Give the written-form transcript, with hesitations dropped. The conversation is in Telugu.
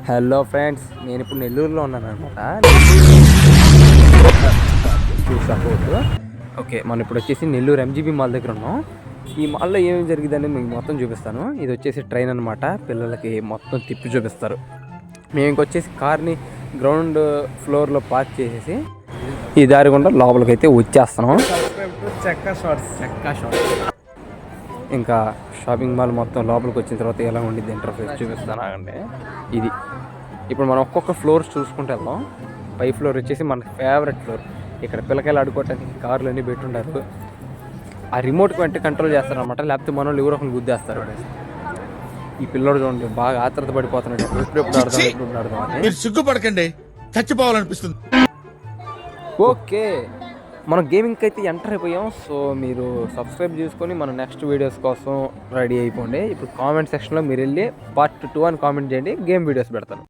హలో ఫ్రెండ్స్, నేను ఇప్పుడు నెల్లూరులో ఉన్నాను అనమాట. సపోర్ట్ ఓకే, మనం ఇప్పుడు వచ్చేసి నెల్లూరు ఎంజీబీ మాల్ దగ్గర ఉన్నాం. ఈ మాల్లో ఏమేమి జరిగిందని మీకు మొత్తం చూపిస్తాను. ఇది వచ్చేసి ట్రైన్ అనమాట, పిల్లలకి మొత్తం తిప్పి చూపిస్తారు. మేము ఇంకొచ్చేసి కార్ని గ్రౌండ్ ఫ్లోర్లో పార్క్ చేసేసి ఈ దారి గుండా లోపలికి అయితే వచ్చేస్తున్నాం. ఇంకా షాపింగ్ మాల్ మొత్తం లోపలికి వచ్చిన తర్వాత ఎలా ఉండిద్ది ఇంటర్ఫేస్ చూపిస్తాను ఆగండి. ఇది ఇప్పుడు మనం ఒక్కొక్క ఫ్లోర్స్ చూసుకుంటూ వెళ్దాం. పై ఫ్లోర్ వచ్చేసి మన ఫేవరెట్ ఫ్లోర్. ఇక్కడ పిల్లకాయలు ఆడుకోవటానికి కార్లు అన్నీ పెట్టుండారు. ఆ రిమోట్ వెంట కంట్రోల్ చేస్తారనమాట, లేకపోతే మన వాళ్ళు ఎవరో ఒకరు గుద్దేస్తారు. ఈ పిల్లోడు చూడండి బాగా ఆత్రత పడిపోతున్నాడు, ఎప్పుడు ఆడదాం అని. సిగ్గుపడకండి, చచ్చిపోవాలనిపిస్తుంది. ఓకే, మనం గేమింగ్కి అయితే ఎంటర్ అయిపోయాం. సో మీరు సబ్స్క్రైబ్ చేసుకొని మన నెక్స్ట్ వీడియోస్ కోసం రెడీ అయిపోండి. ఇప్పుడు కామెంట్ సెక్షన్లో మీరు వెళ్ళి పార్ట్ 2 అని కామెంట్ చేయండి, గేమ్ వీడియోస్ పెడతాను.